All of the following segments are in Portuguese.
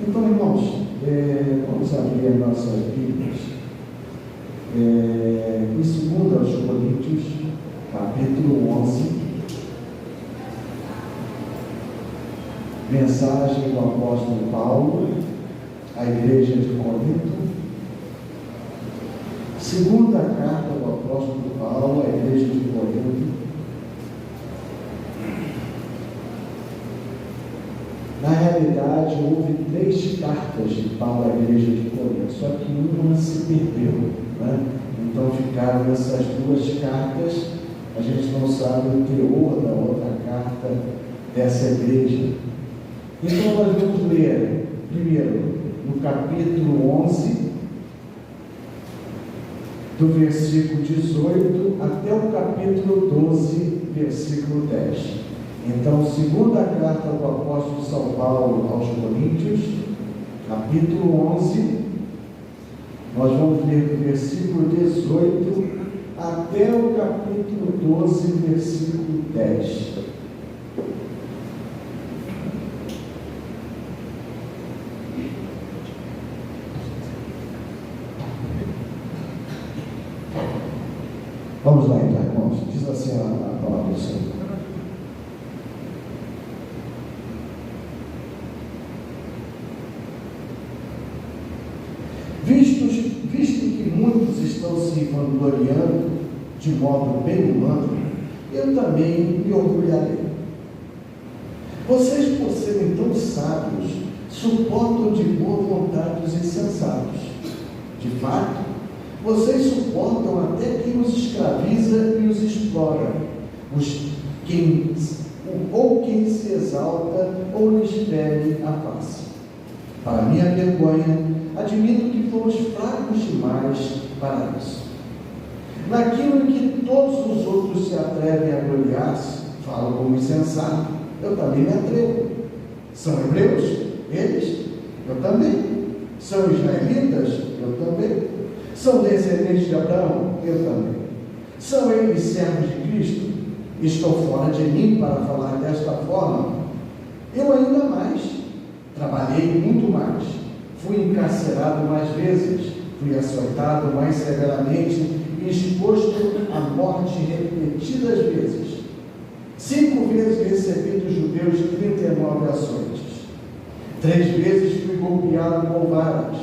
Então, irmãos, vamos abrir as nossas Bíblias em 2 Coríntios, capítulo 11, mensagem do apóstolo Paulo à igreja de Corinto, segunda carta do apóstolo Paulo à igreja de Corinto. Na realidade, houve 3 cartas de Paulo à igreja de Corinto, só que uma se perdeu, né? Então ficaram essas 2 cartas, a gente não sabe o teor da outra carta dessa igreja. Então nós vamos ler, primeiro, no capítulo 11, do versículo 18 até o capítulo 12, versículo 10. Então, segunda carta do apóstolo São Paulo aos Coríntios, capítulo 11, nós vamos ler do versículo 18 até o capítulo 12, versículo 10. Vamos lá então, irmãos. Diz assim a palavra do Senhor. Visto que muitos estão se vangloriando de modo bem humano, eu também me orgulharei. Vocês, por serem tão sábios, suportam de boa vontade os insensatos. De fato, vocês suportam até quem os escraviza e os explora, ou quem se exalta ou lhes fere a face. Para minha vergonha, admito que fomos fracos demais para isso. Naquilo em que todos os outros se atrevem a gloriar-se, falam como insensato, eu também me atrevo. São hebreus? Eles? Eu também. São israelitas? Eu também. São descendentes de Abraão? Eu também. São eles servos de Cristo? Estão fora de mim para falar desta forma? Eu ainda mais. Trabalhei muito mais. Fui encarcerado mais vezes. Fui açoitado mais severamente e exposto à morte repetidas vezes. 5 vezes recebi dos judeus 39 açoites. 3 vezes fui golpeado com varas.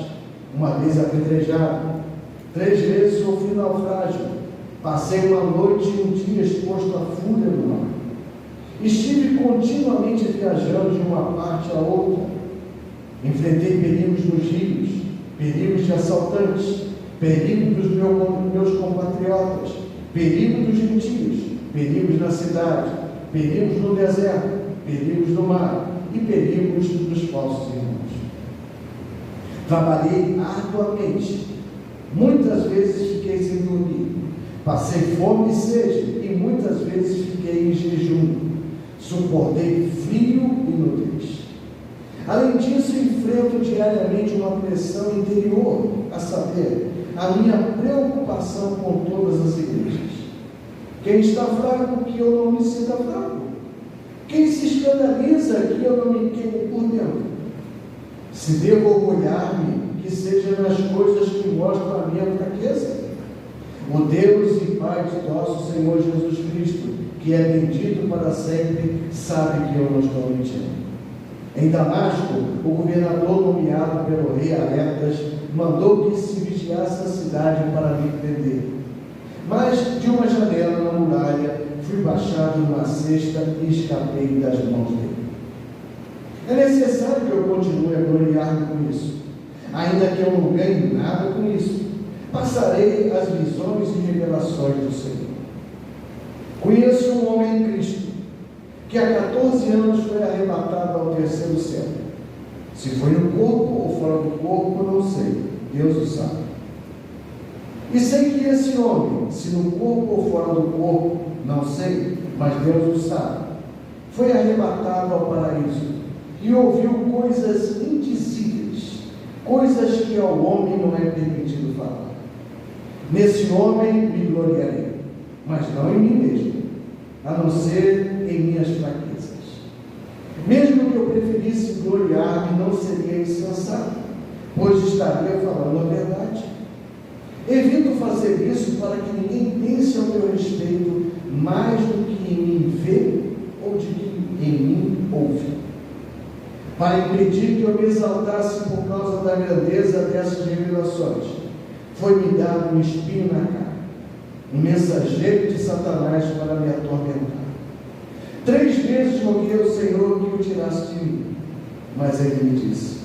1 vez apedrejado. 3 vezes sofri naufrágio. Passei uma noite e um dia exposto à fúria do mar. Estive continuamente viajando de uma parte a outra. Enfrentei perigos nos rios, perigos de assaltantes, perigos dos meus compatriotas, perigos dos gentios, perigos na cidade, perigos no deserto, perigos no mar e perigos dos falsos irmãos. Trabalhei arduamente, muitas vezes fiquei sem dormir, passei fome e sede e muitas vezes fiquei em jejum, suportei frio e nudez. Além disso, enfrento diariamente uma pressão interior, a saber, a minha preocupação com todas as igrejas. Quem está fraco, que eu não me sinta fraco. Quem se escandaliza, que eu não me queime por dentro. Se devo orgulhar-me, que seja nas coisas que mostram a minha fraqueza. O Deus e Pai de nosso Senhor Jesus Cristo, que é bendito para sempre, sabe que eu não estou mentindo. Em Damasco, o governador nomeado pelo rei Aretas mandou que se vigiasse a cidade para me prender. Mas, de uma janela na muralha, fui baixado numa cesta e escapei das mãos dele. É necessário que eu continue a gloriar-me com isso, ainda que eu não ganhe nada com isso. Passarei as visões e revelações do Senhor. Conheço um homem em Cristo, que há 14 anos foi arrebatado ao 3º céu. Se foi no corpo ou fora do corpo, não sei. Deus o sabe. E sei que esse homem, se no corpo ou fora do corpo, não sei, mas Deus o sabe, foi arrebatado ao paraíso e ouviu coisas indizíveis, coisas que ao homem não é permitido falar. Nesse homem me gloriarei, mas não em mim mesmo, a não ser em minhas fraquezas. Mesmo que eu preferisse gloriar-me, não seria insensato. pois estaria falando a verdade. Evito fazer isso para que ninguém pense ao meu respeito mais do que em mim vê ou de que em mim ouve, para impedir que eu me exaltasse por causa da grandeza dessas revelações. Foi-me dado um espinho na carne, um mensageiro de Satanás para me atormentar. 3 vezes roguei ao Senhor que o tirasse de mim, mas ele me disse: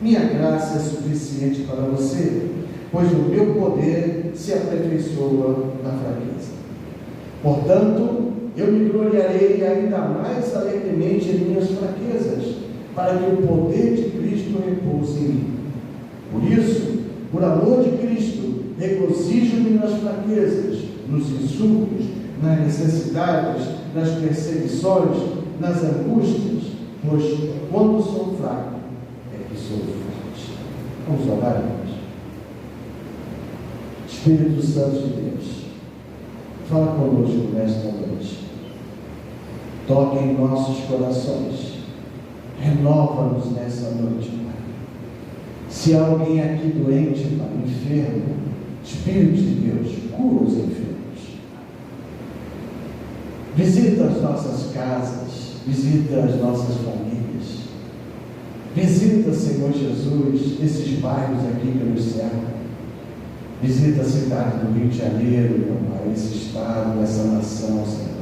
minha graça é suficiente para você, pois o meu poder se aperfeiçoa na fraqueza. Portanto, eu me gloriarei ainda mais alegremente em minhas fraquezas, para que o poder de Cristo repouse em mim. Por isso, por amor de Cristo, regozijo-me nas fraquezas, nos insultos, nas necessidades, nas perseguições, nas angústias, pois quando sou fraco é que sou forte. Vamos orar, irmãos. Espírito Santo de Deus, fala conosco nesta noite. Toque em nossos corações. Renova-nos nessa noite, Pai. Se há alguém aqui doente, Pai, enfermo, Espírito de Deus, cura os enfermos. Visita as nossas casas, visita as nossas famílias. Visita, Senhor Jesus, esses bairros aqui que nos cercam. Visita a cidade do Rio de Janeiro, meu Pai, esse estado, essa nação, Senhor.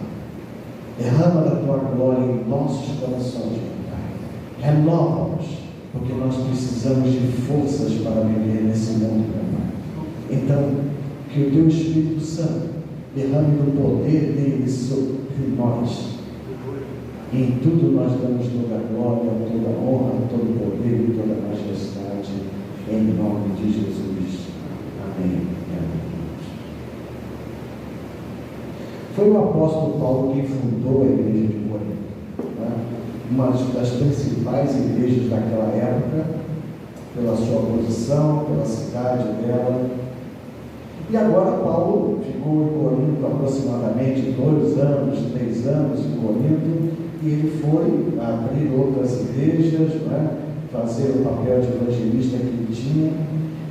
Derrama da Tua glória em nossos corações, meu Pai. Renova-nos, porque nós precisamos de forças para viver nesse mundo, meu Pai. Então, que o Teu Espírito Santo derrame o poder dele sobre nós. E em tudo nós damos toda a glória, toda a honra, todo o poder e toda a majestade, em nome de Jesus. Amém. Foi o apóstolo Paulo quem fundou a igreja de Corinto, né? Uma das principais igrejas daquela época, pela sua posição, pela cidade dela. E agora Paulo ficou em Corinto aproximadamente 2 anos, 3 anos em Corinto, e ele foi abrir outras igrejas, né? Fazer o papel de evangelista que ele tinha.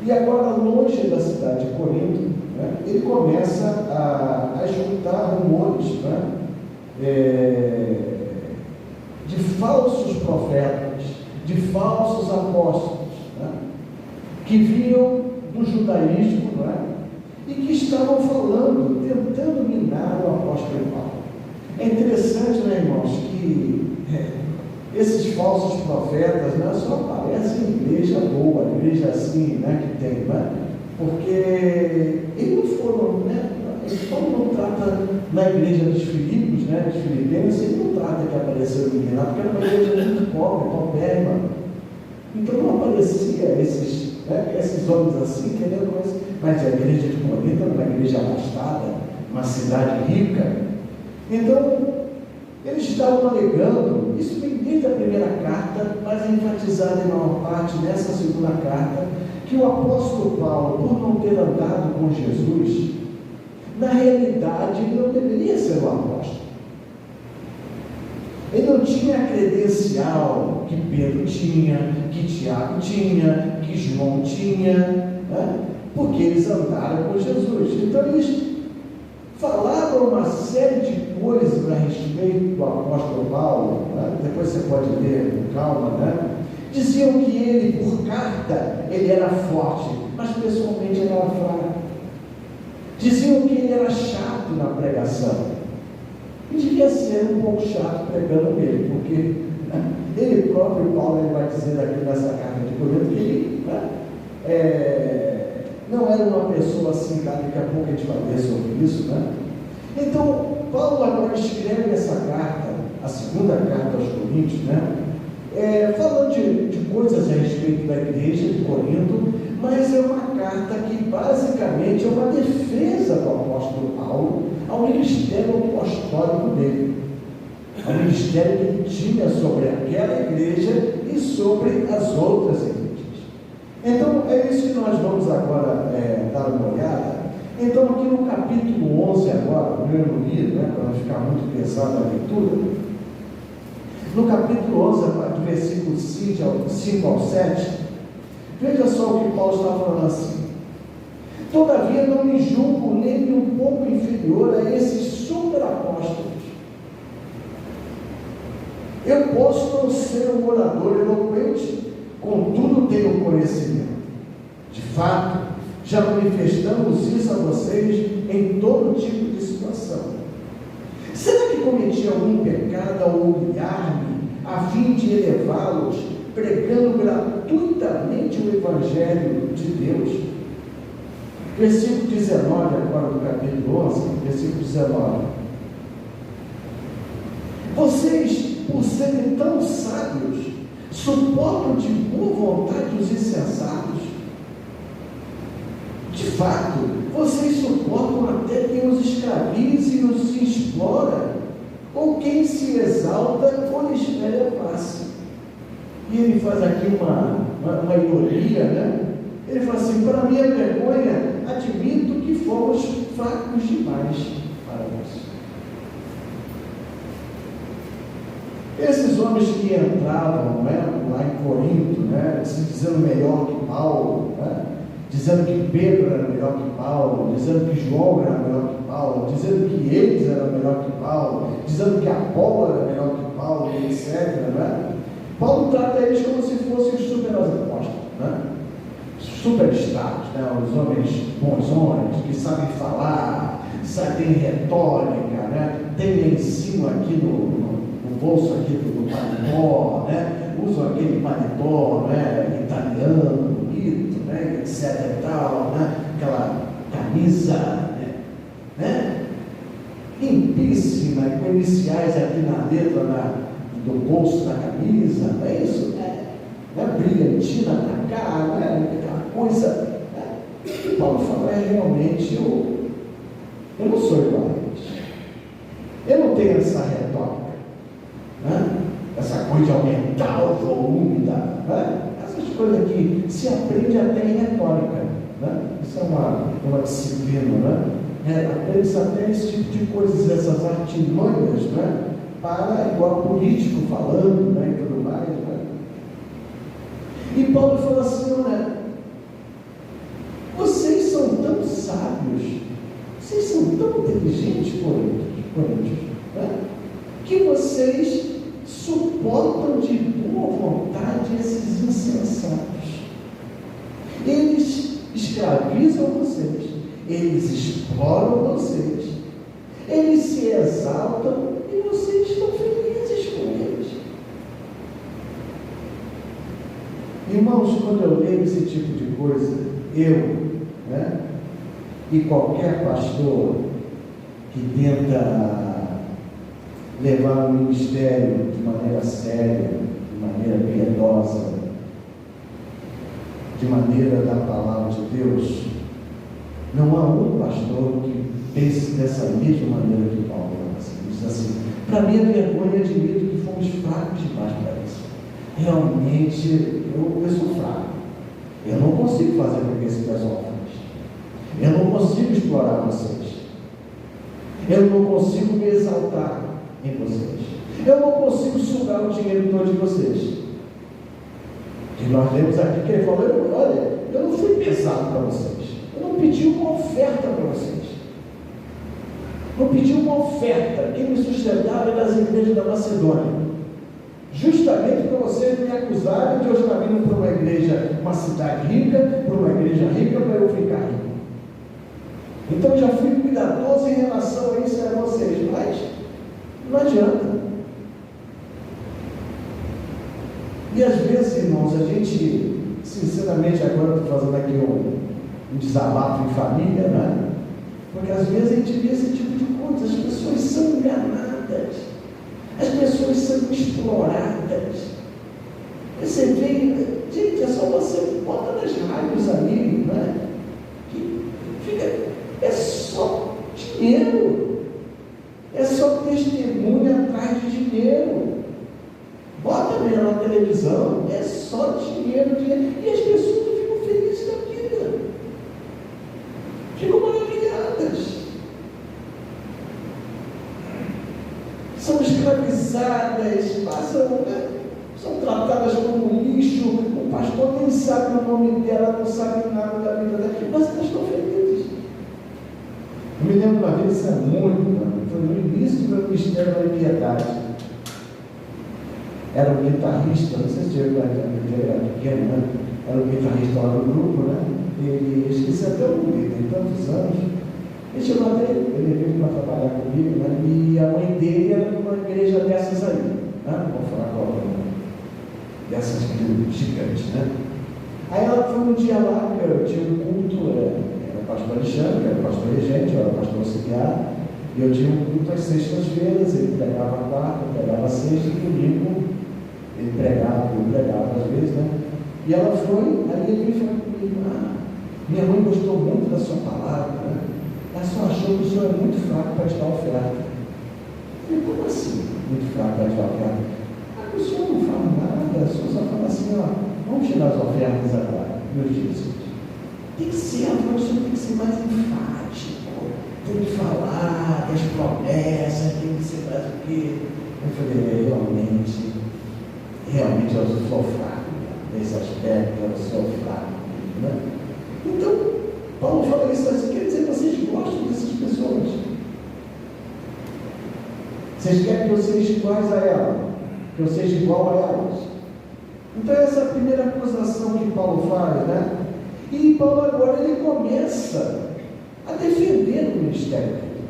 E agora, longe da cidade de Corinto, né, ele começa a escutar rumores, né, de falsos profetas, de falsos apóstolos, né, que vinham do judaísmo, né, e que estavam falando, tentando minar o apóstolo Paulo. É interessante, né, irmãos, que esses falsos profetas, né, só aparecem em igreja boa, igreja assim, né, que tem, né? Porque eles não foram, né? Paulo não trata na igreja dos Filipos, né, dos Filipenses, ele não trata que apareceu ninguém lá, porque era uma igreja muito pobre, paupérrima. Então não aparecia esses homens assim, entendeu? Mas a igreja de Corinto era uma igreja abastada, uma cidade rica. Então, eles estavam alegando, isso vem desde a primeira carta, mas é enfatizado em maior parte nessa segunda carta, que o apóstolo Paulo, por não ter andado com Jesus, na realidade ele não deveria ser um apóstolo. Ele não tinha a credencial que Pedro tinha, que Tiago tinha, que João tinha, né? Porque eles andaram com Jesus. Então eles falavam uma série de coisas a respeito do apóstolo Paulo, né? Depois você pode ler com calma, né? Diziam que ele, por carta, ele era forte, mas pessoalmente ele era fraco. Diziam que ele era chato na pregação. E devia ser um pouco chato pregando nele, porque, né, ele próprio, Paulo, ele vai dizer aqui nessa carta de Corinto, que ele, né, não era uma pessoa assim, daqui a pouco a gente vai ler sobre isso, né? Então, Paulo agora escreve essa carta, a segunda carta aos Coríntios, né? Falando de coisas a respeito da igreja de Corinto, mas é uma carta que basicamente é uma defesa do apóstolo Paulo ao ministério apostólico dele, ao ministério que ele tinha sobre aquela igreja e sobre as outras igrejas. Então, é isso que nós vamos agora dar uma olhada. Então, aqui no capítulo 11 agora, no primeiro livro, né, para não ficar muito pesada a leitura, no capítulo 11, do versículo 5 ao 7, Veja só o que Paulo está falando assim. Todavia não me julgo nem um pouco inferior a esses superapóstolos. Eu posso não ser um orador eloquente, contudo tenho conhecimento. De fato, já manifestamos isso a vocês em todo tipo de situação. Será que cometi algum pecado ao humilhar-me, a fim de elevá-los, pregando gratuitamente o Evangelho de Deus? Versículo 19, agora do capítulo 11, versículo 19. Vocês, por serem tão sábios, suportam de boa vontade os insensatos? De fato, vocês suportam até quem os escraviza e os explora, ou quem se exalta ou lhes fere a face. E ele faz aqui uma ironia, né? Ele fala assim: para minha vergonha, admito que fomos fracos demais para nós. Esses homens que entravam, né, lá em Corinto, né, se dizendo melhor que Paulo, né, dizendo que Pedro era melhor que Paulo, dizendo que João era melhor que Paulo, dizendo que eles eram melhor que Paulo, dizendo que Apolo era melhor que Paulo, etc. Né? Paulo trata eles como se fossem os super-apóstolos, né? Superstados, né? Os homens bonzões, que sabem falar, têm retórica, né? Tem lá em cima aqui no bolso aqui do paletó, né? Usam aquele paletó, né? Italiano, bonito, né? Etc e tal, né? Aquela camisa, né? Limpíssima, com iniciais aqui na letra do bolso da camisa, não é isso? Brilhantina na cara, né? Aquela coisa, né? E Paulo fala: realmente eu não sou igual a eles, eu não tenho essa retórica, né? Essa coisa de aumentar o volume né? Essas coisas que se aprende até em retórica, né? Isso é uma disciplina, né? Aprende-se até esse tipo de coisas, essas artimanhas, né? Para, igual político falando, né? E tudo mais, né? E Paulo fala assim: olha, vocês são tão sábios, vocês são tão inteligentes, Coríntios, né? Que vocês suportam de boa vontade esses insensatos. Eles escravizam vocês, eles exploram vocês, eles se exaltam e vocês estão felizes com eles. Irmãos, quando eu leio esse tipo de coisa, né, e qualquer pastor que tenta levar o ministério de maneira séria, de maneira piedosa, de maneira da palavra de Deus, não há um pastor que pense dessa mesma maneira que Paulo diz assim: para minha vergonha, admito que fomos fracos demais para isso. Realmente eu sou fraco, eu não consigo fazer com que esse pessoal faz, eu não consigo explorar vocês, eu não consigo me exaltar em vocês, eu não consigo sugar o dinheiro todo de vocês. E nós lemos aqui que ele falou: olha, eu não fui pesado para vocês, eu não pedi uma oferta para vocês, não pedi uma oferta. Quem me sustentava é das igrejas da Macedônia, justamente para vocês me acusarem de eu estar vindo para uma igreja, uma cidade rica, para uma igreja rica, para eu ficar rico. Então eu já fui cuidadoso em relação a isso a vocês, mas não adianta. E às vezes, irmãos, a gente, sinceramente, agora eu estou fazendo aqui um desabafo em família, né? Porque às vezes a gente vê esse tipo de coisa, as pessoas são enganadas, as pessoas são exploradas. Você vê, gente, é só você bota nas rádios ali, né? Que fica, é só dinheiro, é só testemunha atrás de dinheiro. Bota mesmo na televisão, é só dinheiro, dinheiro, e as pessoas não ficam felizes da vida, ficam maravilhadas, são escravizadas, são tratadas como lixo. O pastor nem sabe sabe o nome dela, não sabe nada da vida dela, mas elas estão felizes. Eu me lembro uma vez, isso é muito, foi no início do meu ministério da Piedade. Era um guitarrista, não sei se ele era pequeno, né? Era um guitarrista lá do grupo, né? Ele esqueci até o nome, tem tantos anos. Ele chegou até, ele veio para trabalhar comigo, né? E a mãe dele era numa igreja dessas aí, né? Vou falar qual é, dessas gigantes, né? Aí ela foi um dia lá, eu tinha um culto, era o pastor Alexandre, era o pastor regente, eu era o pastor auxiliar, e eu tinha um culto às sextas-feiras, ele pregava a quarta, pregava a sexta, e domingo ele pregava, eu pregava às vezes, né? E ela foi, aí ele veio falar comigo, minha mãe gostou muito da sua palavra, né? Ela só achou que o senhor é muito fraco para te dar oferta. Eu falei, como assim, muito fraco para te dar oferta? O senhor não fala nada, o senhor só fala assim, vamos tirar as ofertas agora, meu Jesus. Tem que ser, o senhor tem que ser mais enfático, tem que falar das promessas, tem que ser mais o quê? Eu falei, realmente eu sou fraco, nesse aspecto eu sou fraco, né? Então, Paulo fala isso assim, quer dizer que vocês gostam dessas pessoas. Vocês querem que eu seja iguais a elas, que eu seja igual a elas. Então essa é a primeira acusação que Paulo faz, né? E Paulo agora ele começa a defender o ministério dele.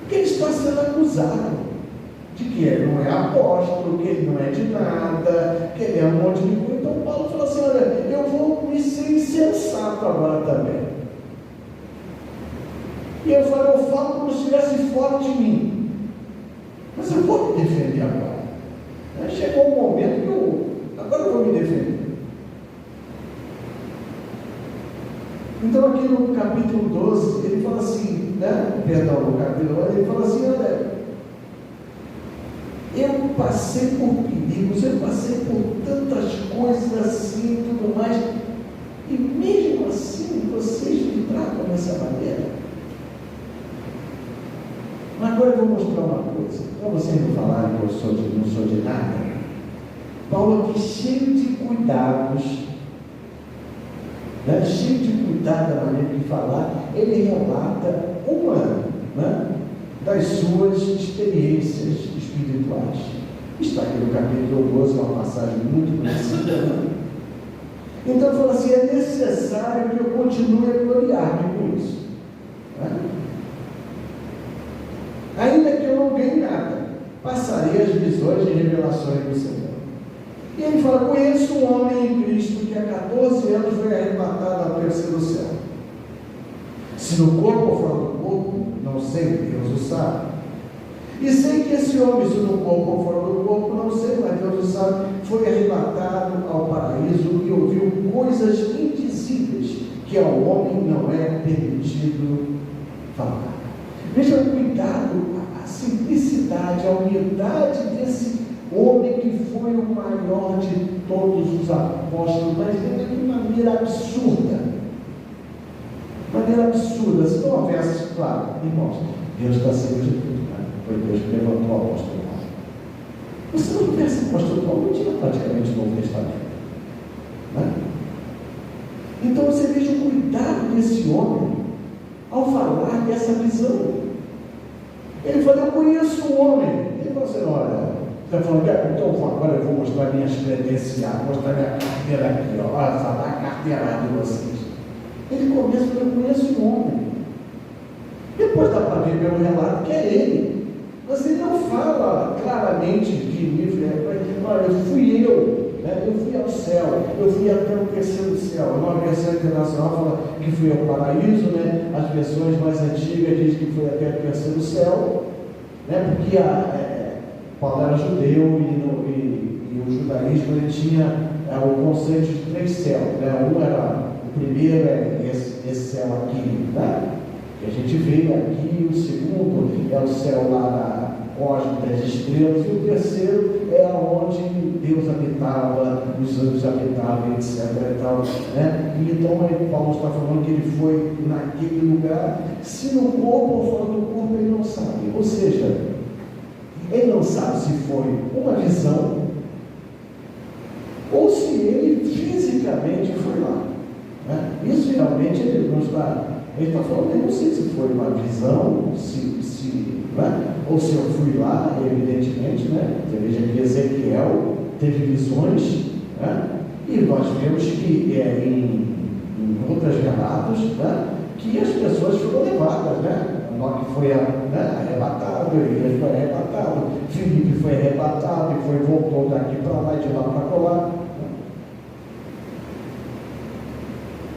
Porque ele está sendo acusado de que ele não é apóstolo, que ele não é de nada, que ele é um monte de coisa. Então Paulo fala assim, olha, eu vou me ser insensato agora também. E eu falo como se estivesse fora de mim. Mas eu vou me defender agora. Chegou um momento que agora eu vou me defender. Então aqui no capítulo 12, ele fala assim, né? Perdão, no capítulo 11, ele fala assim, olha, eu passei por perigos, eu passei por tantas coisas assim e tudo mais, e mesmo assim vocês me tratam dessa maneira. Mas agora eu vou mostrar uma coisa, para vocês não falarem que eu não sou de nada. Paulo aqui cheio de cuidados, né? Cheio de cuidado da maneira de falar, ele relata uma, né, das suas experiências espirituais. Está aqui no capítulo 12, é uma passagem muito conhecida, né? Então ele fala assim, é necessário que eu continue a gloriar-me com isso, né? Ainda que eu não ganhe nada, passarei as visões e revelações do Senhor. E ele fala, conheço um homem em Cristo que há 14 anos foi arrebatado ao terceiro céu. Se no corpo ou fora do corpo, não sei, Deus o sabe. E sei que esse homem, se no corpo ou fora do corpo, não sei, mas Deus o sabe, foi arrebatado ao paraíso e ouviu coisas indizíveis que ao homem não é permitido falar. Veja o cuidado, a simplicidade, a humildade desse homem que foi o maior de todos os apóstolos, mas de maneira absurda. Se não houvesse, claro, irmãos, Deus está sempre de tudo, né? Foi Deus que levantou o apóstolo Paulo. Se não houvesse apóstolo Paulo, não tinha praticamente o Novo Testamento, né? Então você veja o cuidado desse homem ao falar dessa visão. Ele falou, eu conheço um homem. Ele falou assim, olha, está falando, então agora eu vou mostrar minhas credenciais, mostrar minha carteira aqui, ó, falar a carteirada de vocês. Ele começa a falar, eu conheço um homem. Depois dá para ver pelo relato que é ele. Mas ele não fala claramente de livro, olha, fui eu, né? Eu fui ao céu, eu fui até o terceiro céu. Uma versão internacional fala que fui ao paraíso, né? As versões mais antigas dizem que foi até o terceiro céu, né? Porque Paulo era judeu e o judaísmo ele tinha o conceito de 3 céus, né? O primeiro é esse céu aqui, né? Que a gente vê aqui, o segundo é o céu lá na cosmos das estrelas, e o terceiro é onde Deus habitava, os anjos habitavam, etc. E tal, né? E então Paulo está falando que ele foi naquele lugar, se no corpo ou fora do corpo ele não sabe, ou seja, ele não sabe se foi uma visão ou se ele fisicamente fisicamente foi lá. Né? Isso realmente ele não está. Ele está falando, eu não sei se foi uma visão, né? Ou se eu fui lá, evidentemente, né? Você veja que Ezequiel teve visões, né? E nós vemos que em outros relatos, né? Que as pessoas foram levadas, né? Enoque foi arrebatado, Elias foi arrebatado, Filipe foi arrebatado e voltou daqui para lá, de lá para colar.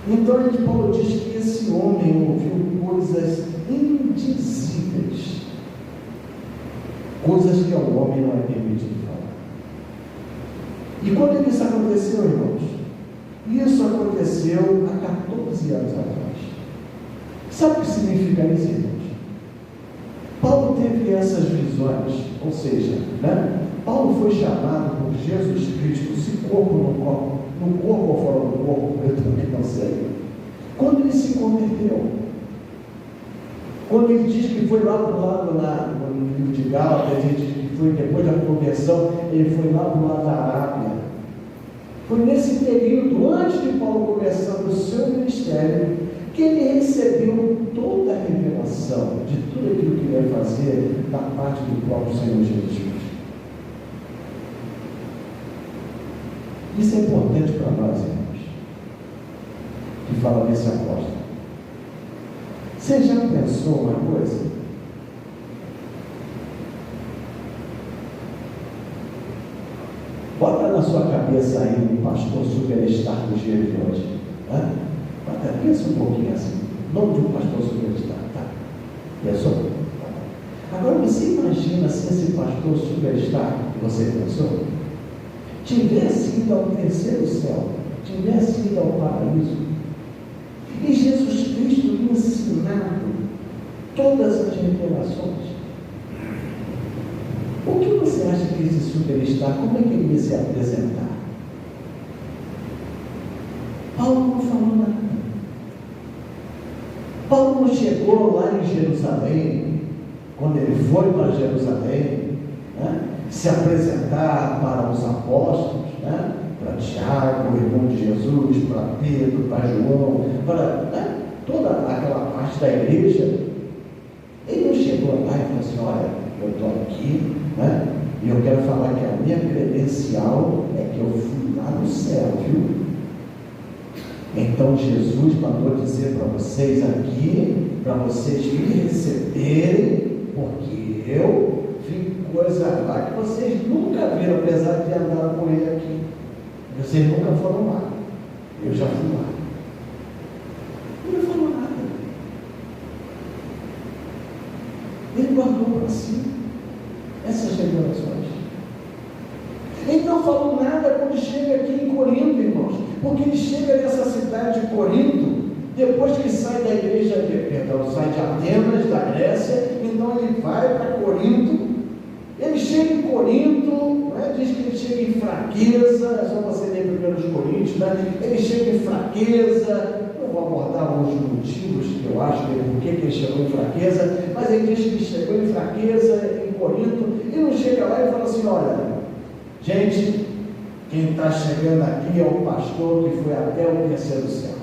Então, Paulo diz que esse homem ouviu coisas indizíveis, coisas que ao homem não é permitido falar. E quando isso aconteceu, irmãos? Isso aconteceu há 14 anos atrás. Sabe o que significa isso, irmãos? Paulo teve essas visões, ou seja, né? Paulo foi chamado por Jesus Cristo, se corpo no corpo ou fora do corpo, eu também não sei. Quando ele se converteu, quando ele diz que foi lá para o lado, no livro de Gálatas, ele diz que foi depois da conversão, ele foi lá para o lado da Arábia. Foi nesse período, antes de Paulo começar o seu ministério, que ele recebeu toda a revelação de tudo aquilo que ele ia fazer da parte do próprio Senhor Jesus Cristo. Isso é importante para nós, irmãos, que fala desse apóstolo. Você já pensou uma coisa? Bota na sua cabeça aí um pastor superstar do dia de hoje. Né? Pensa um pouquinho assim. Nome de um pastor superstar. Tá? Pensou? Tá. Agora você imagina se esse pastor superstar que você pensou tivesse ido ao terceiro céu, tivesse ido ao paraíso, e Jesus Cristo lhe ensinado todas as revelações. O que você acha que esse superstar, como é que ele ia se apresentar? Paulo não falou nada. Paulo não chegou lá em Jerusalém, quando ele foi para Jerusalém, né? Se apresentar para os apóstolos, né? Para Tiago, o irmão de Jesus, para Pedro, para João, para toda aquela parte da igreja. Ele não chegou lá e falou assim: olha, eu estou aqui, né? E eu quero falar que a minha credencial é que eu fui lá no céu, viu? Então Jesus mandou dizer para vocês aqui, para vocês me receberem, porque eu vi coisa lá que vocês nunca viram, apesar de andar com ele aqui. Vocês nunca foram lá. Eu já fui lá. Ele não falou nada. Ele guardou para si essas revelações. Ele não falou nada quando chega aqui em Corinto, irmãos, porque ele chega nessa cidade de Corinto, depois que sai da igreja, sai de Atenas, da Grécia, então ele vai para Corinto. Ele chega em Corinto, né, diz que ele chega em fraqueza, é só você ler 1 Coríntios, né? Ele chega em fraqueza. Eu vou abordar os motivos que eu acho por que ele chegou em fraqueza, mas ele diz que ele chegou em fraqueza em Corinto, e não chega lá e fala assim: olha, gente, quem está chegando aqui é o pastor que foi até o terceiro céu,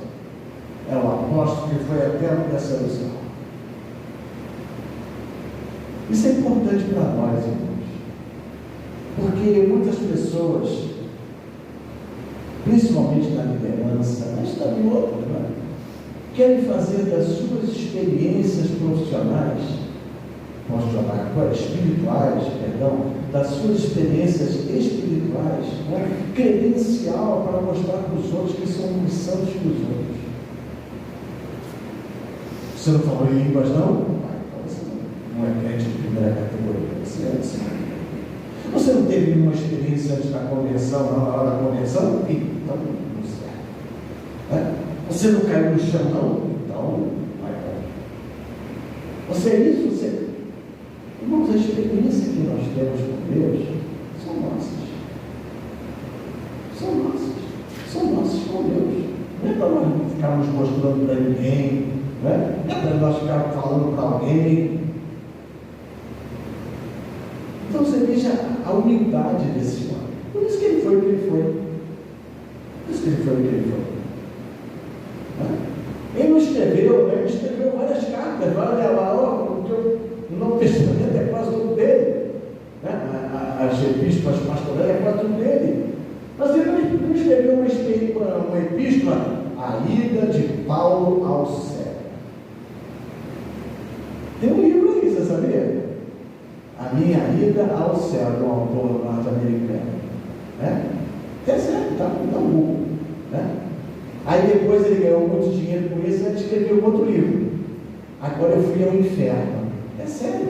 é o apóstolo que foi até o terceiro céu. Isso é importante para nós, irmãos, porque muitas pessoas, principalmente na liderança, mas também outras, né, querem fazer das suas experiências espirituais, das suas experiências espirituais, né, credencial para mostrar para os outros que são mais santos que os outros. Você não falou em línguas, não? Não é crente de primeira categoria, você é assim. Você não teve nenhuma experiência antes da conversão, na hora da conversão? Então, não serve. Você não caiu no chão, não? Então, vai cair. Você é isso? Você... Irmãos, a experiência que nós temos com Deus são nossas. São nossas. São nossas com Deus. Não é para nós ficarmos mostrando para ninguém, não é para nós ficarmos falando para alguém. Então você veja a humildade desse homem. Por isso que ele foi o que ele foi. Por isso que ele foi o que ele foi. Ele não escreveu, né? Ele escreveu várias cartas, vai olhar lá, porque o Novo Testamento é quase tudo dele, né? As epístolas pastorais é quase tudo dele. Mas ele não escreveu uma epístola, a ida de Paulo ao céu. Tem um livro aí, você sabia? A minha ida ao céu, do autor norte-americano. Né? É certo, tá no Google. Né? Aí depois ele ganhou muito dinheiro com isso e ele escreveu outro livro. Agora eu fui ao inferno. É sério.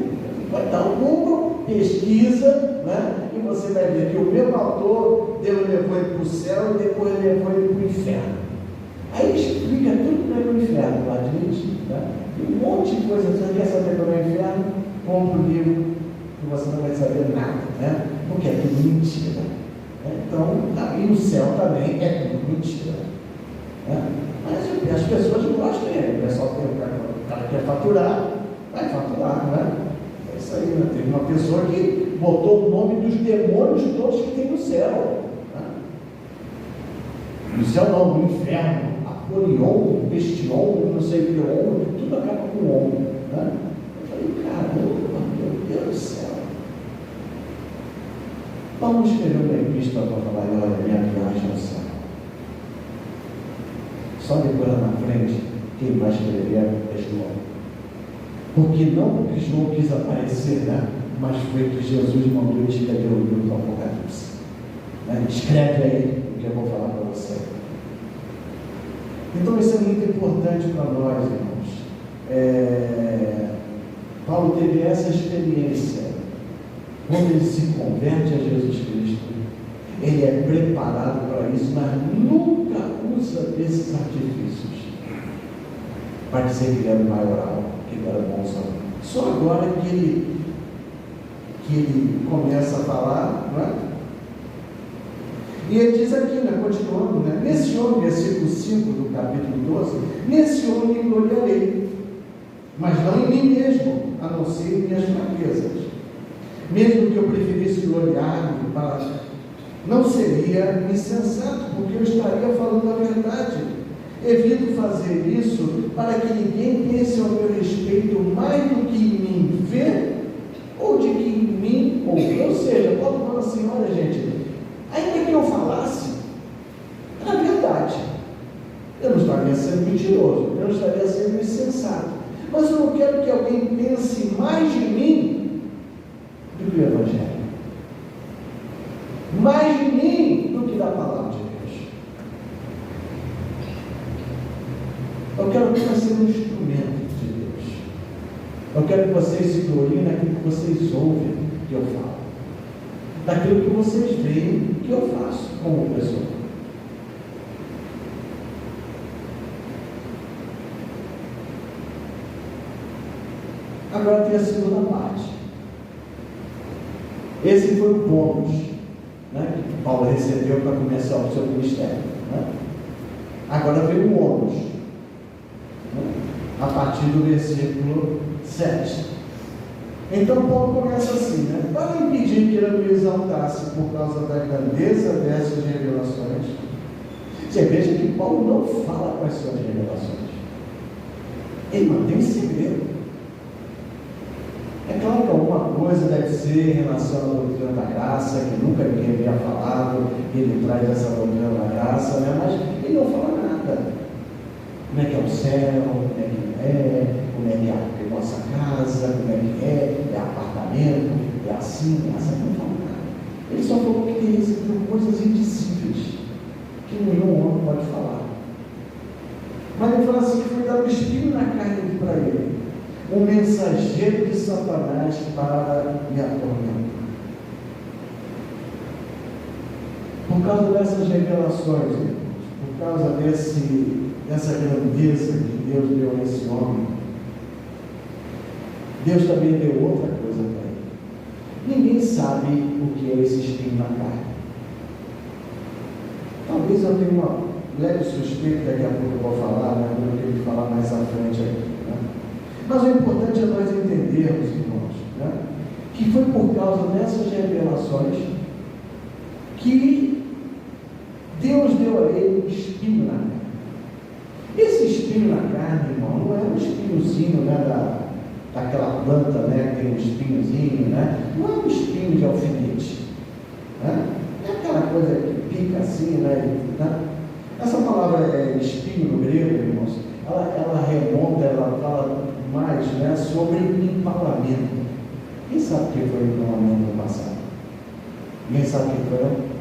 Vai dar um Google, pesquisa, né? E você vai ver que o mesmo autor, Deus levou ele para o céu e depois levou ele para o inferno. Aí explica tudo que é o inferno lá, gente. Né? Tem um monte de coisa. Você quer saber como é o inferno? Compre o livro que você não vai saber nada, né? Porque é tudo mentira. Então, e no céu também é tudo mentira. Mas as pessoas gostam, né? O pessoal tem, o cara quer faturar, vai faturar, né? É isso aí, né? Teve uma pessoa que botou o nome dos demônios todos que tem no céu. Né? No céu não, no inferno. Apolion, Bestion, não sei o que, tudo acaba com on. Né? Eu falei, caramba, meu Deus do céu. Paulo escreveu uma epístola para falar, olha, minha viagem ao céu. Só depois lá na frente, quem vai escrever é João. Porque não porque João quis aparecer, né? Mas foi que Jesus mandou ele escrever o livro do Apocalipse. Né? Escreve aí o que eu vou falar para você. Então isso é muito importante para nós, irmãos. Paulo teve essa experiência. Quando ele se converte a Jesus Cristo, ele é preparado para isso, mas nunca usa desses artifícios para dizer que ele era o maioral, que ele era bonzão. Só agora que ele começa a falar, não é? E ele diz aqui, né, continuando, né? Nesse homem, versículo 5 do capítulo 12, nesse homem me gloriarei, mas não em mim mesmo, a não ser em minhas fraquezas. Mesmo que eu preferisse gloriar-me para... não seria insensato, porque eu estaria falando a verdade. Evito fazer isso para que ninguém pense ao meu respeito mais do que em mim vê, ou de que em mim ouve. Ou seja, Paulo fala assim, olha gente, ainda que eu falasse, era verdade. Eu não estaria sendo mentiroso, eu não estaria sendo insensato. Mas eu não quero que alguém pense mais de mim do que o Evangelho. Mais de mim do que da palavra de Deus. Eu quero que você seja um instrumento de Deus. Eu quero que vocês se gloriem naquilo que vocês ouvem que eu falo, daquilo que vocês veem que eu faço como pessoa. Agora tem a segunda parte. Esse foi o bônus, né, que Paulo recebeu para começar o seu ministério. Né? Agora veio o ônus, né, a partir do versículo 7. Então Paulo começa assim, né? Para impedir que ele me exaltasse por causa da grandeza dessas revelações. Você veja que Paulo não fala quais são as revelações. Ele mantém segredo. É claro que alguma coisa deve ser em relação à doutrina da graça, que nunca ninguém havia falado, ele traz essa doutrina da graça, né? Mas ele não fala nada. Como é que é o céu, como é que é a nossa casa, como é que é apartamento, é assim, não fala nada. Ele só falou que tem recebido coisas indizíveis, que nenhum homem pode falar. Mas ele fala assim, que foi dado um espinho na carne para ele, um mensageiro de Satanás para me atormentar. Por causa dessas revelações, por causa dessa grandeza que Deus deu a esse homem, Deus também deu outra coisa para ele. Ninguém sabe o que é esse espinho na carne. Talvez eu tenha uma leve suspeita, daqui a pouco eu vou falar, né? Eu quero falar mais à frente aqui. Mas o importante é nós entendermos, irmãos, né, que foi por causa dessas revelações que Deus deu a ele um espinho na carne. Esse espinho na carne, irmão, não é um espinhozinho, né, daquela planta, né, que tem um espinhozinho, né? Não é um espinho de alfinete, né? É aquela coisa que pica assim, né? Essa palavra espinho no grego, irmãos, ela remonta, ela fala mais, né, sobre empalamento. Quem sabe o que foi o empalamento no passado? Ninguém sabe o que foi, não?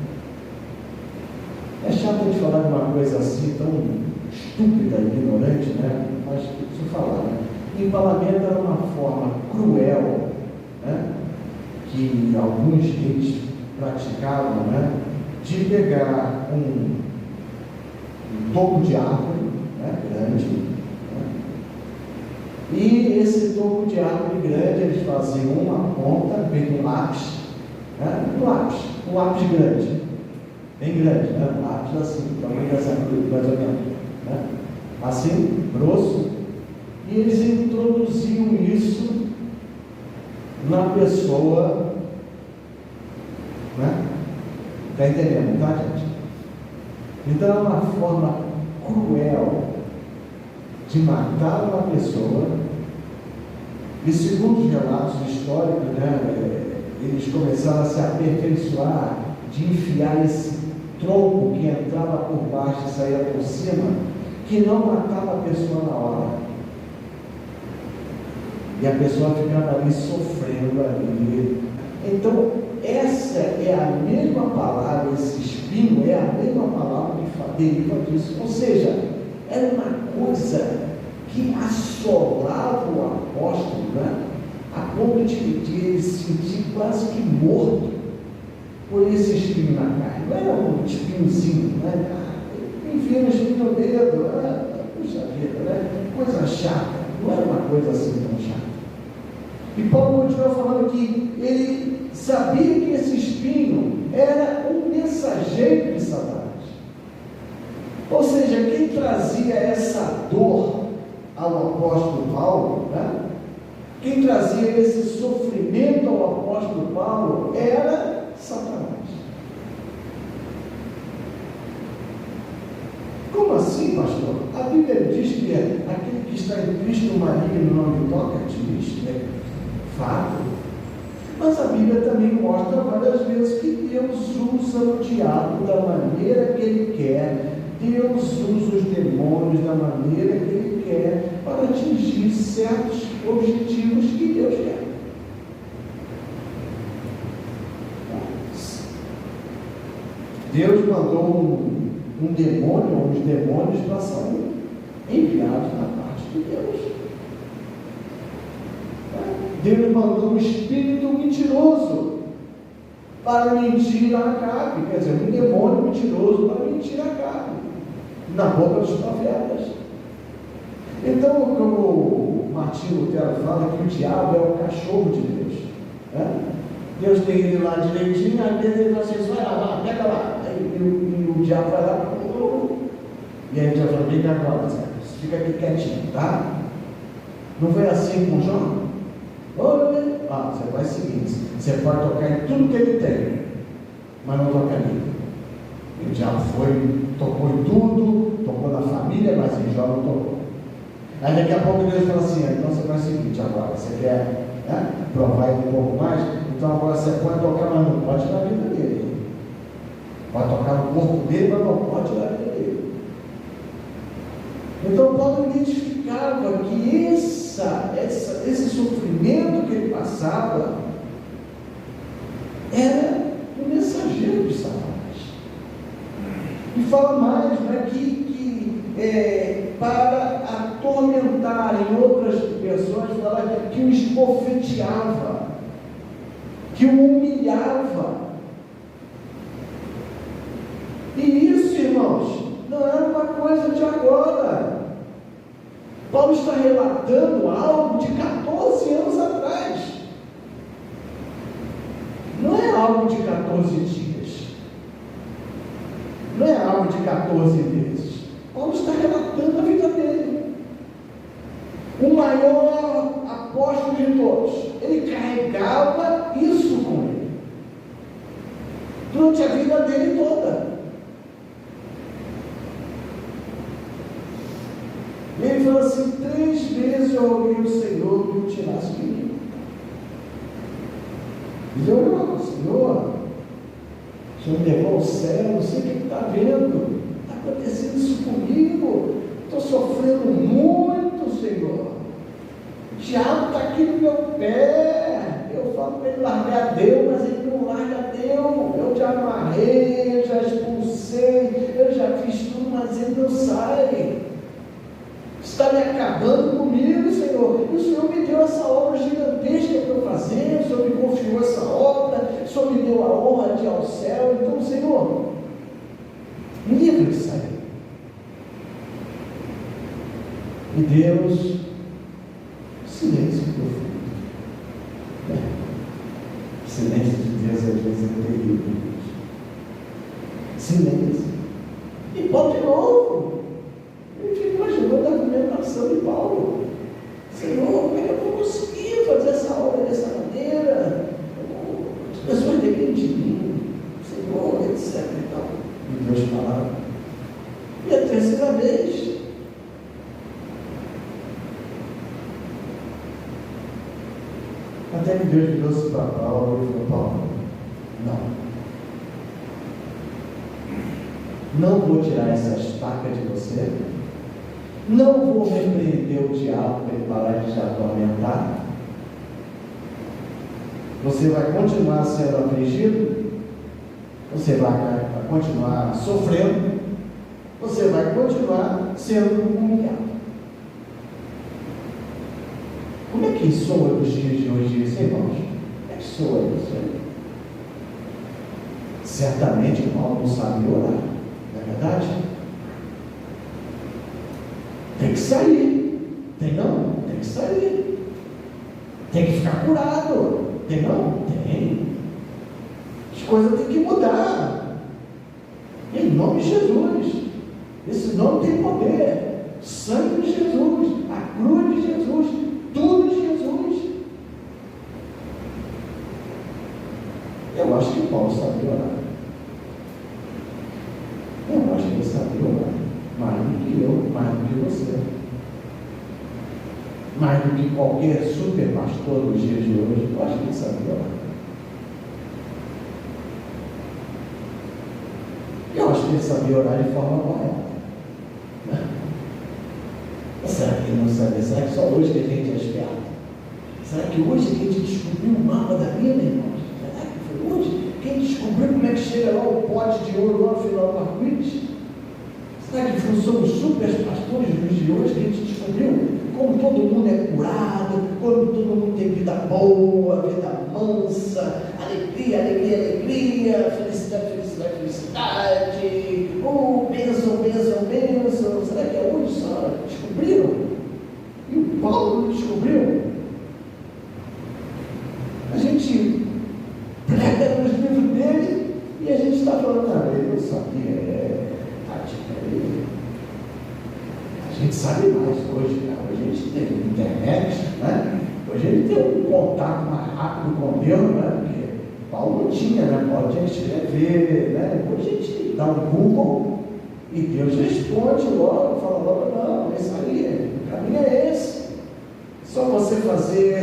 É chato de falar de uma coisa assim tão estúpida, ignorante, né? Mas preciso falar, né? Empalamento era uma forma cruel, né, que alguns reis praticavam, né, de pegar um toco de árvore, né, grande, né, e esse toco de árvore grande eles faziam uma ponta, bem um lápis, né, um lápis grande, bem grande, né, um lápis assim, tamanho dessa cruz, mais ou menos, né, assim, grosso. E eles introduziam isso na pessoa, né? Está entendendo, tá, gente? Então é uma forma cruel de matar uma pessoa. E segundo os relatos históricos, né, eles começaram a se aperfeiçoar de enfiar esse tronco que entrava por baixo e saía por cima, que não matava a pessoa na hora. E a pessoa ficava ali sofrendo ali. Então, essa é a mesma palavra, esse espinho é a mesma palavra que deriva disso. Ou seja, era uma coisa que assolava o apóstolo, né? A ponto de ele se sentir quase que morto por esse espinho na carne. Não era um espinhozinho, né? Enfia no espinho no dedo, puxa vida, né? Coisa chata. Não era uma coisa assim tão chata. E Paulo continua falando que ele sabia que esse espinho era um mensageiro de Satanás. Ou seja, quem trazia essa dor ao apóstolo Paulo, né? Quem trazia esse sofrimento ao apóstolo Paulo era Satanás. Como assim, pastor? A Bíblia diz que aquele que está em Cristo maligno não lhe toca, diz, né? Fato. Mas a Bíblia também mostra várias vezes que Deus usa o diabo da maneira que Ele quer. Deus usa os demônios da maneira que Ele quer para atingir certos objetivos que Deus quer. Deus mandou um demônio, ou os demônios para são enviados na parte de Deus. Deus mandou um espírito mentiroso para mentir a Acabe, quer dizer, um demônio mentiroso para mentir a Acabe, na boca dos profetas. Então, como o Martinho Lutero fala que o diabo é o cachorro de Deus, né? Deus tem ele lá direitinho, às vezes ele fala assim, vai lá, pega lá, e o diabo vai lá, e aí Deus fala, vem cá agora, fica aqui quietinho, tá? Não foi assim com João? Você faz o seguinte, você pode tocar em tudo que ele tem, mas não toca nele. Ele já tocou em tudo, tocou na família, mas em Jó não tocou. Aí daqui a pouco Deus fala assim, então você faz o seguinte agora, você quer, né, provar um pouco mais, então agora você pode tocar, mas não pode na vida dele. Pode tocar no corpo dele, mas não pode na vida dele. Então Paulo identificava que esse sofrimento que ele passava era um mensageiro de Satanás. E fala mais, né, que para atormentar em outras pessoas, fala que o esbofeteava, que o humilhava. E isso, irmãos, não era uma coisa de agora. Paulo está relatando algo de 14 anos atrás. Não é algo de 14 dias. Não é algo de 14 meses. Paulo está relatando a vida dele. O maior apóstolo de todos. Ele carregava isso com ele. Durante a vida dele toda. Ele falou assim: 3 vezes eu roguei ao Senhor que o tirasse de mim. Ele orou: Senhor, o Senhor me levou ao céu, não sei o que está vendo, está acontecendo isso comigo, estou sofrendo muito, Senhor. O diabo está aqui no meu pé. Eu falo para ele largar Deus, mas ele não larga Deus. Eu já amarrei, eu já expulsei, eu já fiz tudo, mas ele não sai. Está me acabando comigo, Senhor. E o Senhor me deu essa obra gigantesca para eu fazer, o Senhor me confiou essa obra, o Senhor me deu a honra de ir ao céu. Então, Senhor, me livre de sair. E Deus, silêncio profundo. O silêncio de Deus às vezes é terrível. Silêncio. E Paulo de novo. Ele fica imaginando a argumentação de Paulo. Senhor, como é que eu vou conseguir fazer essa obra dessa maneira? As pessoas dependem de mim. Senhor, etc. E Deus falava. E a terceira vez, até que Deus virou-se para Paulo e falou: Paulo, não vou tirar essa estaca de você, não vou repreender o diabo para ele parar de te atormentar. Você vai continuar sendo afligido, você vai continuar sofrendo, você vai continuar sendo humilhado. Como é que soa nos dias de hoje isso, irmãos? Como é que soa isso aí? Certamente o Paulo não sabe orar, não é verdade? Tem que sair, tem não? Tem que sair, tem que ficar curado, tem não? Tem. As coisas têm que mudar, em nome de Jesus. Esse nome tem poder, o sangue de Jesus, a cruz de Jesus, tudo de Jesus. Eu acho que Paulo sabia orar. Eu acho que ele sabia orar. Mais do que eu, mais do que você. Mais do que qualquer super pastor dos dias de hoje. Eu acho que ele sabia orar. Eu acho que ele sabia orar de forma correta. Será que ele não sabia? Será que só hoje que a gente é esperto? Será que hoje que a gente descobriu o mapa da vida, irmãos? Será que foi hoje que a gente descobriu como é que chega lá o pote de ouro lá no final do arco-íris? Será que somos super pastores dos dias de hoje que a gente descobriu como todo mundo é curado, como todo mundo tem vida boa, vida mansa, alegria, alegria, alegria, felicidade, felicidade, felicidade, bênção, bênção, bênção. Será que é hoje só descobriram? E o Paulo não descobriu? A gente prega nos livros dele e a gente está falando: ele não sabia, a gente sabe mais hoje, né? Hoje a gente tem internet, né? Hoje ele tem um contato mais rápido com Deus, né? Porque Paulo não tinha, né? Paulo tinha que escrever, né? Hoje a gente dá um Google e Deus responde logo, fala logo: não, esse aí, o caminho é esse. Só você fazer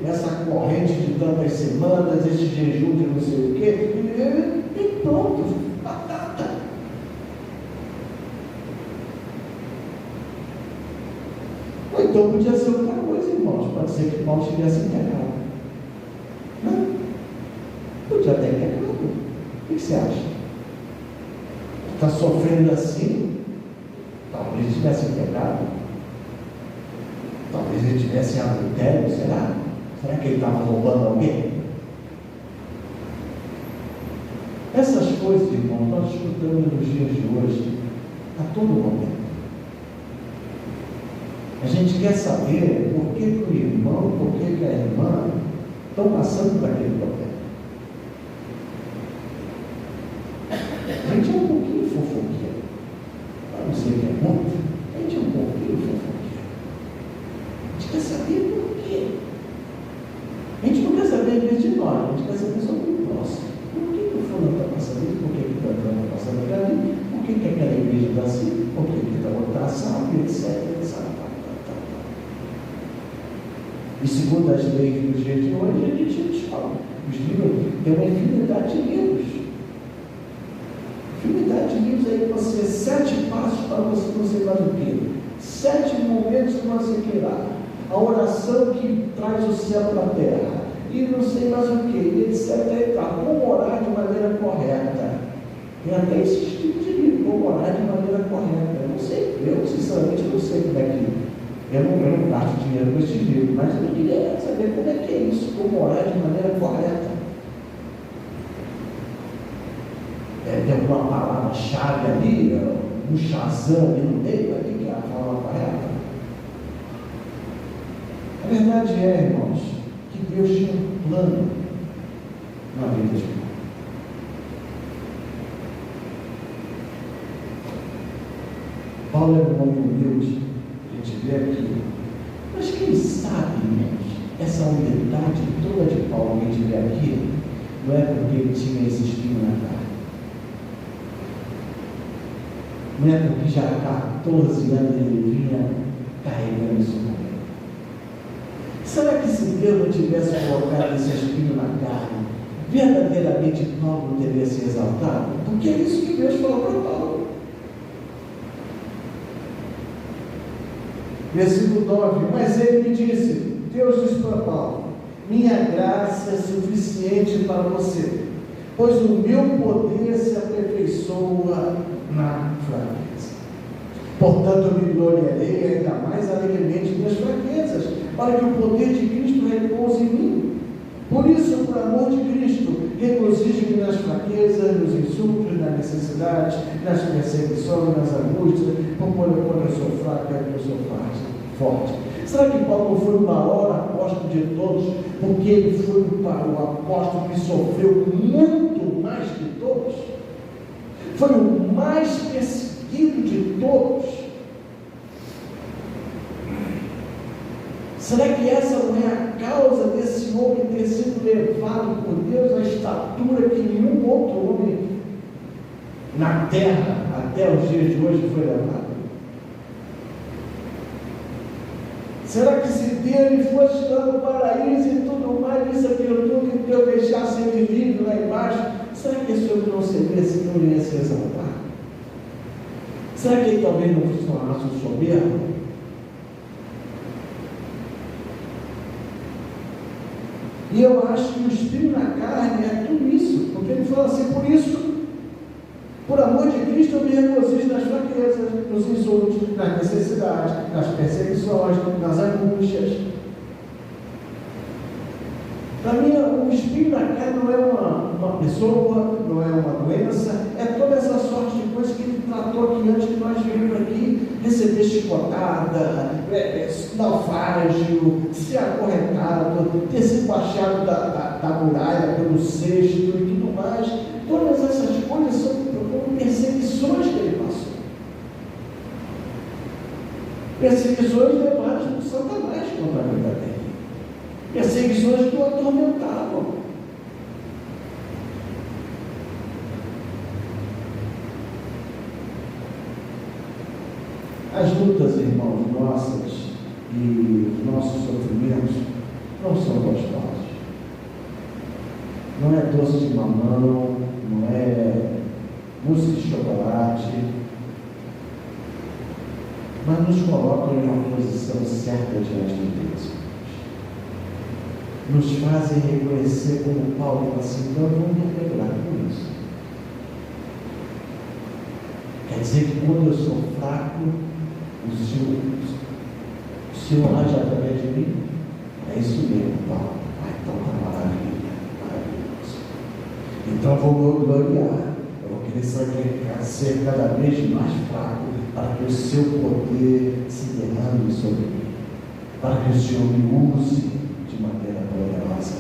essa corrente de tantas semanas, esse jejum de não sei o quê, e pronto, batata. Ou então podia ser outra coisa, irmãos. Pode ser que Paulo tivesse pecado. Não? Podia ter pecado. O que você acha? Está sofrendo assim? Talvez ele tivesse pecado. Talvez ele tivesse adultério, será? Será que ele estava roubando alguém? Essas coisas, irmãos, nós escutamos nos dias de hoje, a todo momento. A gente quer saber por que o irmão, por que a irmã estão passando por aquele problema. A gente é um pouquinho fofoqueiro. Eu não sei o que é muito, a gente é um pouquinho fofoqueiro. A gente quer saber por quê. A gente não quer saber às vezes de nós, a gente quer saber sobre o próximo. Por que o fulano está passando isso? Por que o fulano está passando ali? Por que aquela igreja está assim? Por que a outra está assado, etc, etc. E segundo as leis do dia de hoje, a gente descobre. Os livros têm uma infinidade de livros. Infinidade de livros aí, você 7 passos para você não sei mais o quê. 7 momentos que você queira. A oração que traz o céu para a terra. E não sei mais o que, e etc. Como orar de maneira correta. Tem até esse tipo de livro, como orar de maneira correta. Eu não sei, eu sinceramente não sei como é que. Eu não gasto dinheiro com esse livro, mas eu queria saber como é que é isso, como orar de maneira correta. Tem alguma palavra-chave ali, um Shazam ali no meio, ali que é a palavra correta. A verdade é, irmãos, que Deus tinha um plano na vida de Paulo. Paulo era um homem humilde, a gente vê aqui. Mas quem sabe, irmãos, essa humildade toda de Paulo que a gente vê aqui, não é porque ele tinha esse espinho na carne. Não é porque já há 14 anos ele vinha carregando isso com ele. Será que se Deus não tivesse colocado esse espinho na carne, verdadeiramente Paulo não teria se exaltado? Porque é isso que Deus falou para Paulo. Versículo 9: mas ele me disse, Deus disse para Paulo, minha graça é suficiente para você, pois o meu poder se aperfeiçoa na fraqueza. Portanto, eu me gloriarei ainda mais alegremente nas fraquezas, para que o poder de Cristo repouse em mim. Por isso, por amor de Cristo, regozijo-me nas fraquezas, nos insultos, nas necessidades, nas perseguições, nas angústias, porque quando eu sou fraco, eu sou forte. Será que Paulo foi o maior apóstolo de todos, porque ele foi o apóstolo que sofreu muito mais que todos? Foi o mais perseguido de todos? Será que essa não é a causa desse homem ter sido levado por Deus à estatura que nenhum outro homem na terra, até os dias de hoje, foi levado? Será que se dele fosse lá no paraíso e tudo mais, isso, aquilo tudo, que Deus deixasse ele livre lá embaixo, será que esse homem não ia se exaltar? Será que ele talvez não se tornasse um soberbo? E eu acho que o espinho na carne é tudo isso, porque ele fala assim, por isso, por amor de Cristo, eu me regozijo nas fraquezas, nos insultos, nas necessidades, nas perseguições, nas angústias. Para mim, o espinho na carne não é uma pessoa, não é uma doença, é toda essa sorte de coisas que ele tratou aqui antes que nós viemos aqui, receber chicotada, naufrágio, ser acorrentado, ter sido baixado da muralha pelo cesto e tudo mais. Todas essas coisas são como perseguições que ele passou. Perseguições levadas por Satanás contra a vida dele. Perseguições que o atormentavam. As lutas, irmãos, nossas e os nossos sofrimentos não são gostosos. Não é doce de mamão, não é mousse de chocolate, mas nos colocam em uma posição certa diante de Deus. Nos fazem reconhecer como Paulo fala assim, então vamos me alegrar com isso. Quer dizer que quando eu sou fraco, o Senhor age através de mim? É isso mesmo, Paulo. Então está maravilhoso. Então eu vou me gloriar. Eu vou querer ser cada vez mais fraco, para que o seu poder se derrame sobre mim, para que o Senhor me use de maneira poderosa.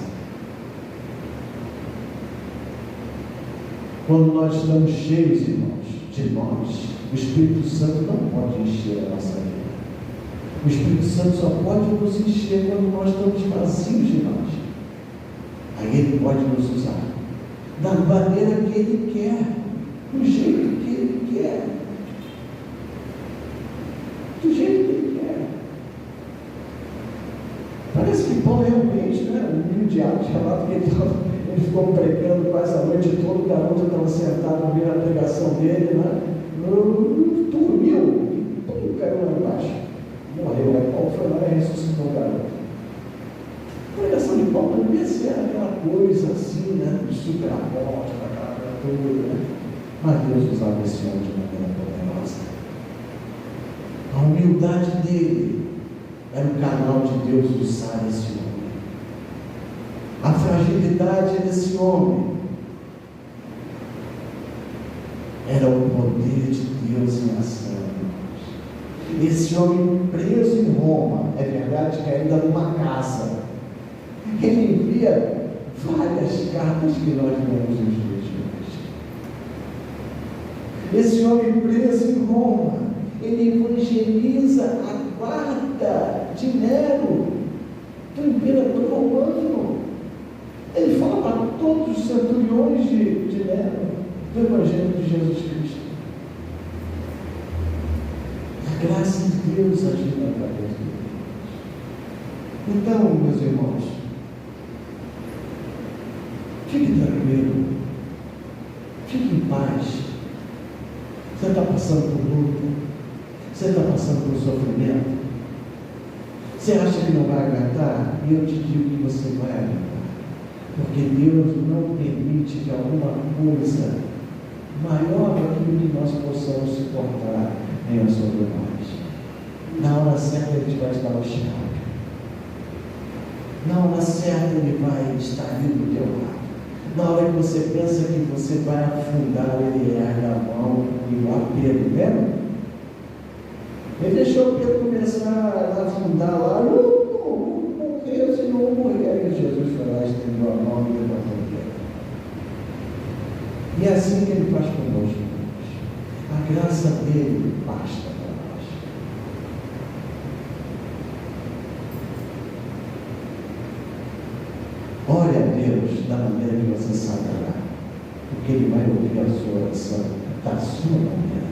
Quando nós estamos cheios, irmãos, de nós, o Espírito Santo não pode encher a nossa vida. O Espírito Santo só pode nos encher quando nós estamos vazios de nós. Aí Ele pode nos usar da maneira que Ele quer, do jeito que Ele quer. Do jeito que Ele quer. Parece que Paulo realmente, no livro de Atos, chamado que ele ficou pregando quase a noite toda, o garoto estava sentado ouvindo a pregação dele, dormiu e caiu lá embaixo. Morreu. Aí Paulo foi lá e ressuscitou o garoto. A pregação de Paulo não devia ser aquela coisa assim, de super amor, daquela coisa, Mas Deus usava esse homem de maneira poderosa. A humildade dele era o canal de Deus usar esse homem. A fragilidade desse homem era o poder de Deus em ação. Esse homem preso em Roma, é verdade que ainda numa casa, ele envia várias cartas que nós vemos nos dias de hoje. Esse homem preso em Roma, ele evangeliza a guarda de Nero, do imperador romano. Ele fala para todos os centuriões de Nero do Evangelho de Jesus Cristo. A graça de Deus agindo através de Deus. Então, meus irmãos, fique tranquilo, fique em paz. Você está passando por luta, você está passando por sofrimento, você acha que não vai aguentar? E eu te digo que você vai aguentar, porque Deus não permite que alguma coisa maior daquilo que nós possamos suportar venha sobre nós. Na hora certa Ele vai te dar o chave, na hora certa Ele vai estar ali do teu lado. Na hora que você pensa que você vai afundar, Ele ergue a mão igual a Pedro, lembra? Ele deixou Pedro começar a afundar lá, morreu, se não morrer. Aí Jesus foi lá, estendeu a mão e levantou Pedro. E é assim que Ele faz conosco. A graça dele basta para nós. Ore a Deus da maneira que você sabe orar, porque Ele vai ouvir a sua oração da sua maneira,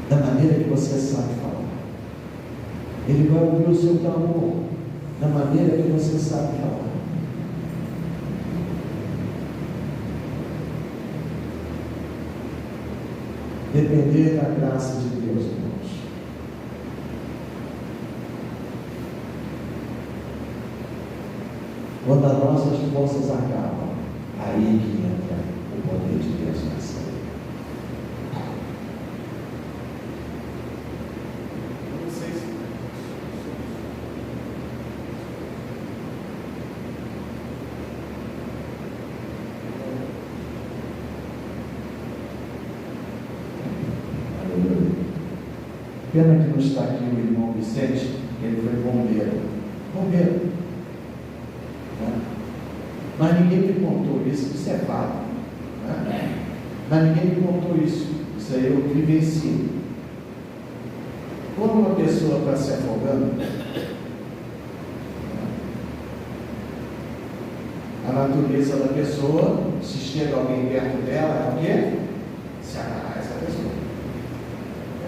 da maneira que você sabe falar. Ele vai ouvir o seu clamor da maneira que você sabe falar. Depender da graça de Deus, irmãos. Quando as nossas forças acabam, aí que entra o poder de Deus na ação. Pena que não está aqui o irmão Vicente, que ele foi bombeiro. Mas ninguém me contou isso é fato. Mas ninguém me contou isso aí eu vivencio. Quando uma pessoa está se afogando, a natureza da pessoa, se chega alguém perto dela, é o quê? Se agarrar essa pessoa.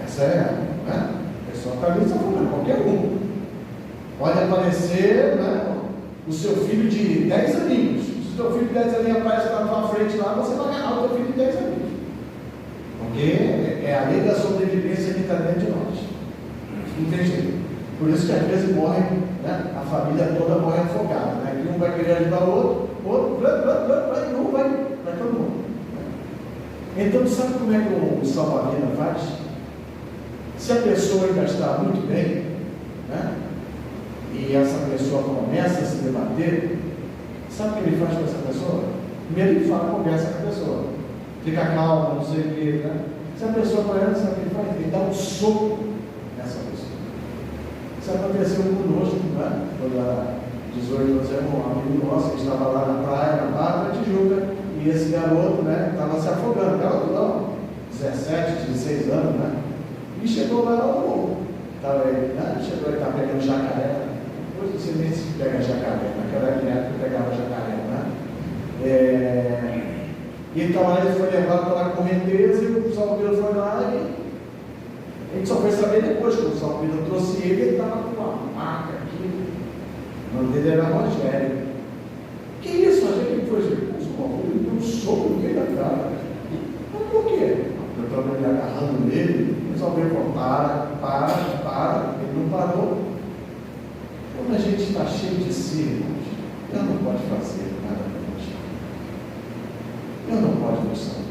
Essa é a pessoa está ali se afogando, qualquer um. Pode aparecer, o seu filho de 10 aninhos. Se o seu filho de 10 aninhos aparece na tua frente lá, você vai agarrar o teu filho de 10 aninhos. Porque é a lei da sobrevivência que está dentro de nós. Não tem jeito. Por isso que às vezes morre, a família toda morre afogada. Que um vai querer ajudar o outro, vai todo mundo. Então, sabe como é que o salva-vida faz? Se a pessoa ainda está muito bem, e essa pessoa começa a se debater, sabe o que ele faz com essa pessoa? Primeiro ele fala, conversa com a pessoa, fica calma, não sei o que, Se a pessoa aparece, sabe o que ele faz? Ele dá um soco nessa pessoa. Isso aconteceu conosco, quando era 18 anos, um amigo nosso que estava lá na praia, na Barra da Tijuca, e esse garoto, estava se afogando, garoto não, 17, 16 anos, e chegou lá no morro. Chegou, ele estava pegando jacaré. Hoje não sei nem se pega jacaré, naquela época pegava jacaré, Então aí ele foi levado para a correnteza e o salva-vida foi lá e a gente só foi saber depois que o salva-vida trouxe ele estava com uma marca aqui. O nome dele era Rogério. Que isso, Rogério? Que foi? Ele deu um soco no meio da cara. Mas por quê? Eu estava me agarrando nele, resolveu falar, para, ele não parou. Quando a gente está cheio de si, irmãos, Deus não pode fazer nada para nós. Deus não pode nos salvar.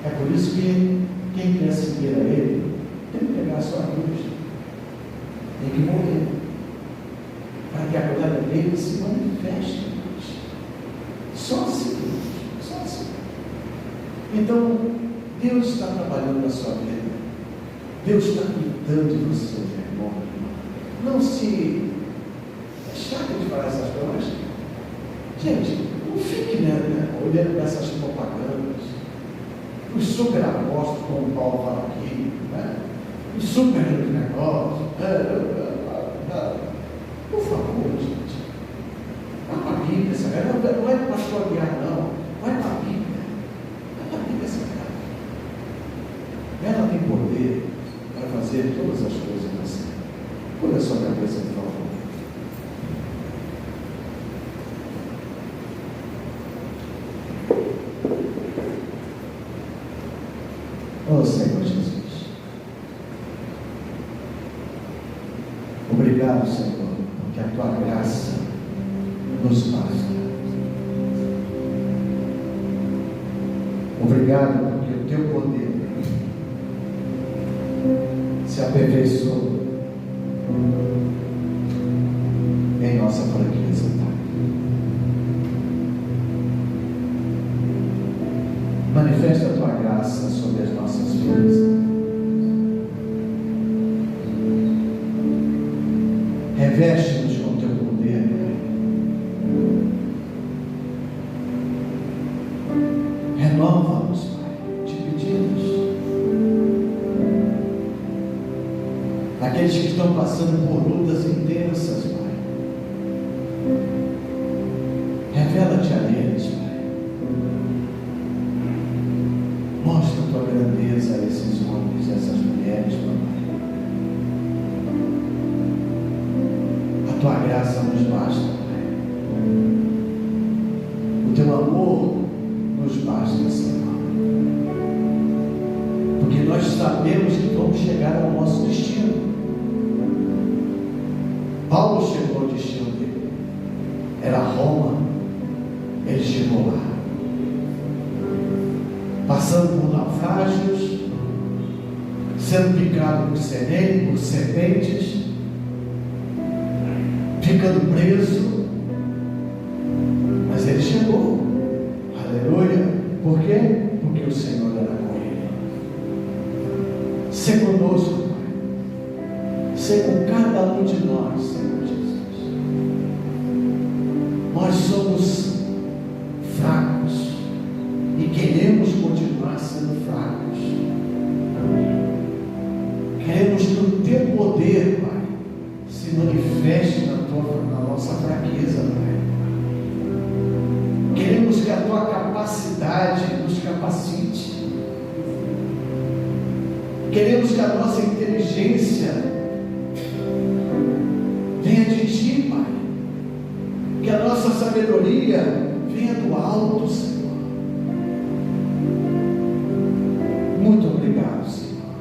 É por isso que quem quer seguir a Ele tem que pegar a sua cruz, tem que morrer, para que a glória dele se manifeste em nós. Só assim, só assim. Então, Deus está trabalhando na sua vida. Deus está cuidando de você, meu irmão. Não se... É chato de falar essas coisas. Gente, não fique olhando para essas propagandas. Os super apóstolos, como o Paulo fala aqui, né? Os super negócios. Por favor, gente. Vai para a Bíblia, essa galera. Não é para pastorear, não. Vai para a Bíblia. Vai para a Bíblia, essa galera. Ela tem poder para fazer todas as coisas em você. Põe a sua cabeça, por favor. Oh Senhor Jesus, obrigado, Senhor, porque a tua graça nos basta. Obrigado porque o teu poder se aperfeiçoou em nossa fraqueza, Pai. Manifesta a tua graça sobre as nossas vidas. Reveste-nos com teu poder, Pai. Renova-nos, Pai, te pedimos. Aqueles que estão passando por lutas intensas, Pai, revela-te a eles, Pai. Mostra a tua grandeza a esses homens, a essas mulheres, papai. A tua graça nos basta, Pai. O teu amor nos basta, Senhor. Porque nós sabemos que vamos chegar ao nosso destino. Paulo chegou ao destino dele. Era Roma. Ele chegou lá. Passando por naufrágios, sendo picado por serpentes, ficando preso, mas ele chegou. Aleluia. Por quê? Porque o Senhor era com ele. Ser conosco, Pai. Ser com cada um de nós, Senhor Jesus. Nós somos fracos e queremos continuar sendo fracos. Queremos que o teu poder, Pai, se manifeste na nossa fraqueza, Pai. Queremos que a tua capacidade nos capacite. Queremos que a nossa inteligência venha de ti, Pai. Que a nossa sabedoria venha do alto, Senhor. Muito obrigado, Senhor.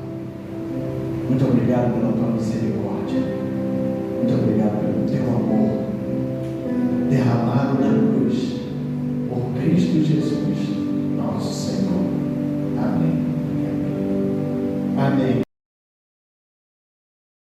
Muito obrigado pela tua misericórdia. Muito obrigado pelo teu amor derramado na cruz por Cristo Jesus, nosso Senhor. Amém. Amém.